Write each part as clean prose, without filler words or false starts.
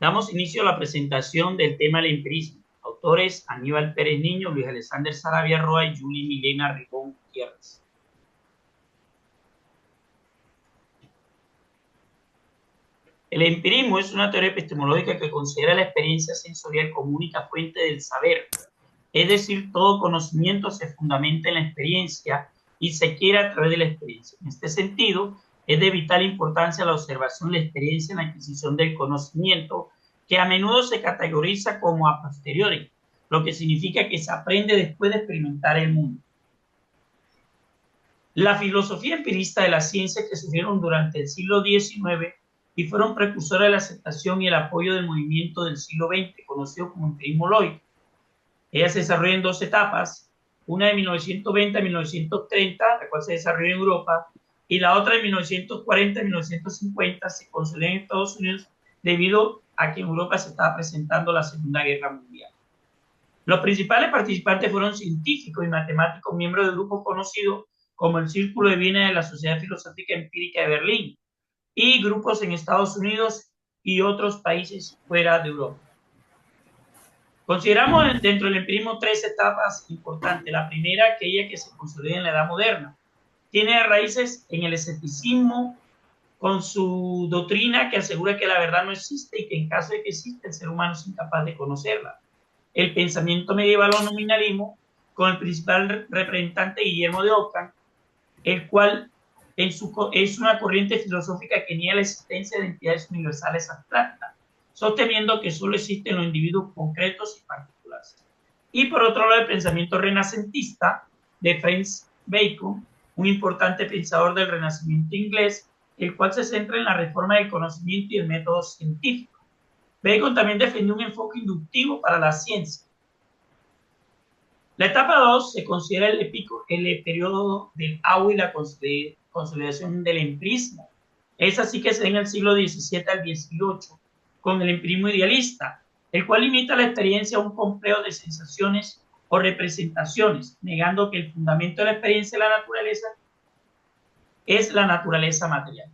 Damos inicio a la presentación del tema del empirismo. Autores: Aníbal Pérez Niño, Luis Alexander Saravia Roa y Julie Milena Ribón Gutiérrez. El empirismo es una teoría epistemológica que considera la experiencia sensorial como única fuente del saber. Es decir, todo conocimiento se fundamenta en la experiencia y se quiere a través de la experiencia. En este sentido, es de vital importancia la observación de la experiencia en la adquisición del conocimiento, que a menudo se categoriza como a posteriori, lo que significa que se aprende después de experimentar el mundo. La filosofía empirista de la ciencia que surgieron durante el siglo XIX y fueron precursoras de la aceptación y el apoyo del movimiento del siglo XX, conocido como empirismo lógico. Ella se desarrolla en dos etapas, una de 1920 a 1930, la cual se desarrolla en Europa, y la otra de 1940 a 1950 se consolidó en Estados Unidos debido a que en Europa se estaba presentando la Segunda Guerra Mundial. Los principales participantes fueron científicos y matemáticos, miembros del grupo conocido como el Círculo de Viena de la Sociedad Filosófica Empírica de Berlín, y grupos en Estados Unidos y otros países fuera de Europa. Consideramos dentro del empirismo tres etapas importantes. La primera, aquella que se consolida en la Edad Moderna. Tiene raíces en el escepticismo, con su doctrina que asegura que la verdad no existe y que en caso de que exista, el ser humano es incapaz de conocerla. El pensamiento medieval o nominalismo, con el principal representante Guillermo de Ockham, el cual es una corriente filosófica que niega la existencia de entidades universales abstractas, sosteniendo que solo existen los individuos concretos y particulares. Y por otro lado, el pensamiento renacentista de Francis Bacon, un importante pensador del Renacimiento inglés, el cual se centra en la reforma del conocimiento y el método científico. Bacon también defendió un enfoque inductivo para la ciencia. La etapa 2 se considera el periodo del auge y la consolidación del empirismo. Es así que se da en el siglo XVII al XVIII, con el empirismo idealista, el cual limita la experiencia a un complejo de sensaciones o representaciones, negando que el fundamento de la experiencia de la naturaleza es la naturaleza material.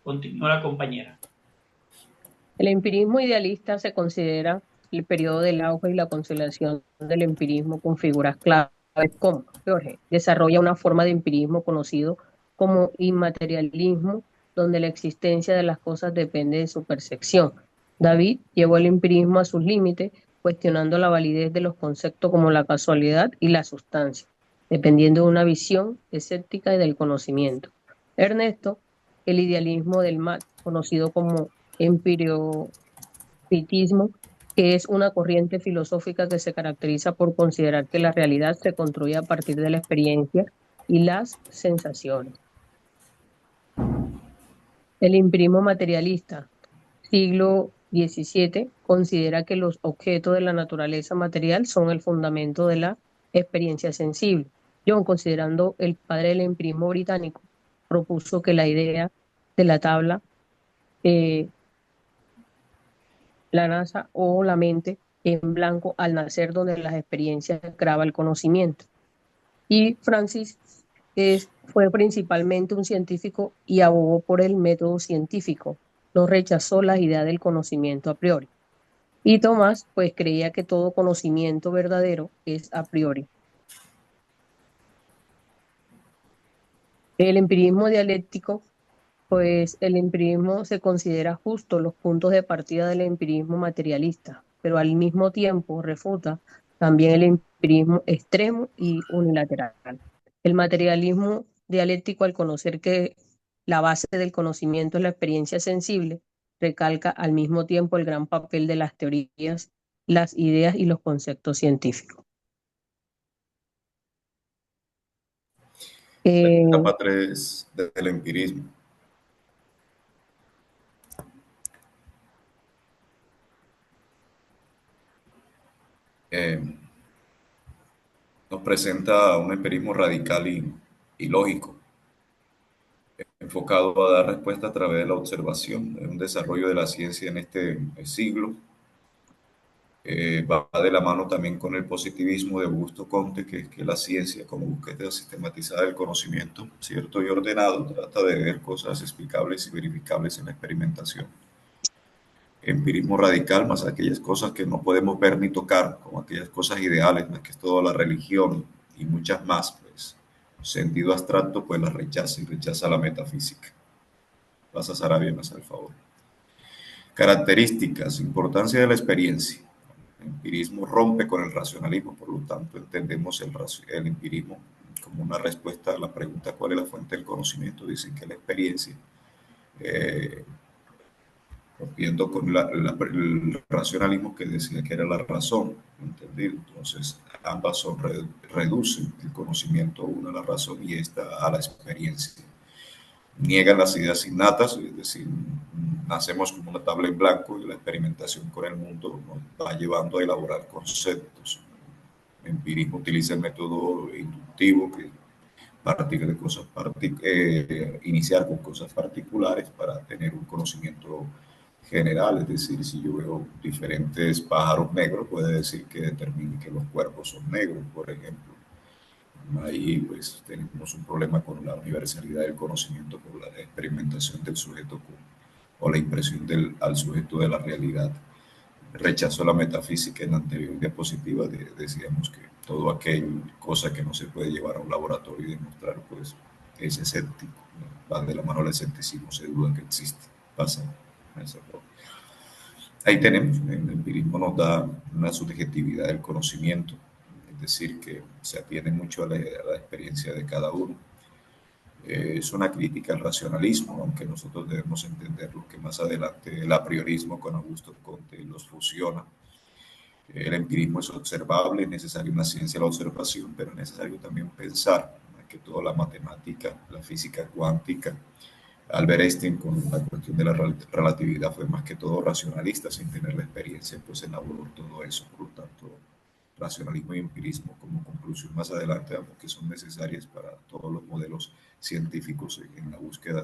Continúa la compañera. El empirismo idealista se considera el periodo del auge y la consolidación del empirismo con figuras claves como Jorge desarrolla una forma de empirismo conocido como inmaterialismo, donde la existencia de las cosas depende de su percepción. David llevó el empirismo a sus límites, cuestionando la validez de los conceptos como la casualidad y la sustancia, dependiendo de una visión escéptica y del conocimiento. Ernesto, el idealismo del mal, conocido como empiriopitismo, que es una corriente filosófica que se caracteriza por considerar que la realidad se construye a partir de la experiencia y las sensaciones. El empirismo materialista, siglo XVII, considera que los objetos de la naturaleza material son el fundamento de la experiencia sensible. John, considerando el padre del empirismo británico, propuso que la idea de la tabla la NASA o la mente en blanco al nacer, donde las experiencias graba el conocimiento. Y Francis fue principalmente un científico y abogó por el método científico, no rechazó la idea del conocimiento a priori. Y Tomás, pues creía que todo conocimiento verdadero es a priori. El empirismo dialéctico, pues el empirismo se considera justo los puntos de partida del empirismo materialista, pero al mismo tiempo refuta también el empirismo extremo y unilateral. El materialismo dialéctico, al conocer que la base del conocimiento es la experiencia sensible, recalca al mismo tiempo el gran papel de las teorías, las ideas y los conceptos científicos. La etapa 3 del empirismo. Nos presenta un empirismo radical y lógico, enfocado a dar respuesta a través de la observación. Es un desarrollo de la ciencia en este siglo. Va de la mano también con el positivismo de Augusto Comte, que la ciencia como búsqueda sistematizada del conocimiento, cierto y ordenado, trata de ver cosas explicables y verificables en la experimentación. Empirismo radical, más aquellas cosas que no podemos ver ni tocar, como aquellas cosas ideales, más que es toda la religión y muchas más, pues sentido abstracto, pues las rechaza y rechaza la metafísica. Pasa Sarabia, me hace el favor. Características, importancia de la experiencia. El empirismo rompe con el racionalismo, por lo tanto entendemos el empirismo como una respuesta a la pregunta ¿cuál es la fuente del conocimiento? Dicen que la experiencia, rompiendo con el racionalismo que decía que era la razón, ¿entendido? Entonces ambas reducen el conocimiento, una a la razón y esta a la experiencia. Niegan las ideas innatas, es decir, nacemos como una tabla en blanco y la experimentación con el mundo nos va llevando a elaborar conceptos. El empirismo utiliza el método inductivo, que partir de cosas iniciar con cosas particulares para tener un conocimiento general, es decir, si yo veo diferentes pájaros negros, puede decir que determine que los cuerpos son negros, por ejemplo. Ahí pues tenemos un problema con la universalidad del conocimiento por la experimentación del sujeto o la impresión al sujeto de la realidad. Rechazo la metafísica en la anterior diapositiva, decíamos que todo aquella cosa que no se puede llevar a un laboratorio y demostrar, pues es escéptico, ¿no? Va de la mano al escepticismo, se duda que existe, pasa esa forma. Ahí tenemos, el empirismo nos da una subjetividad del conocimiento, es decir, que se atiene mucho a la experiencia de cada uno. Es una crítica al racionalismo, aunque nosotros debemos entender lo que más adelante el apriorismo con Augusto Comte los fusiona. El empirismo es observable, es necesaria una ciencia de la observación, pero es necesario también pensar, que toda la matemática, la física cuántica, Albert Einstein con la cuestión de la relatividad fue más que todo racionalista, sin tener la experiencia, pues elaboró todo eso. Por lo tanto, racionalismo y empirismo como conclusión más adelante, que son necesarias para todos los modelos científicos en la búsqueda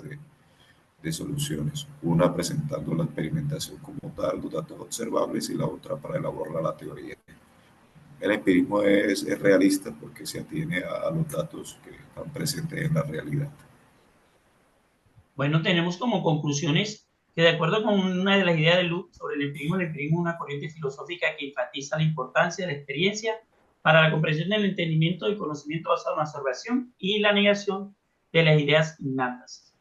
de soluciones. Una presentando la experimentación como tal, los datos observables, y la otra para elaborar la teoría. El empirismo es realista porque se atiene a los datos que están presentes en la realidad. Bueno, tenemos como conclusiones que, de acuerdo con una de las ideas de Luke sobre el empirismo es una corriente filosófica que enfatiza la importancia de la experiencia para la comprensión del entendimiento del conocimiento basado en la observación y la negación de las ideas innatas.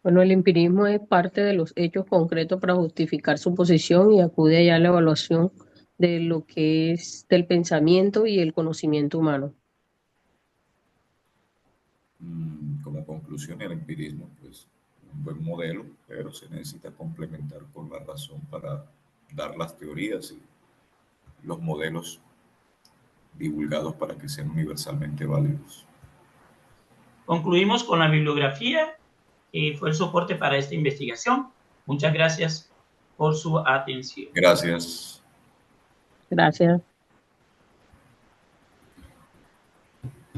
Bueno, el empirismo es parte de los hechos concretos para justificar su posición y acude allá a la evaluación de lo que es del pensamiento y el conocimiento humano. Como conclusión, el empirismo, pues, un buen modelo, pero se necesita complementar con la razón para dar las teorías y los modelos divulgados para que sean universalmente válidos. Concluimos con la bibliografía que fue el soporte para esta investigación. Muchas gracias por su atención. Gracias. Gracias.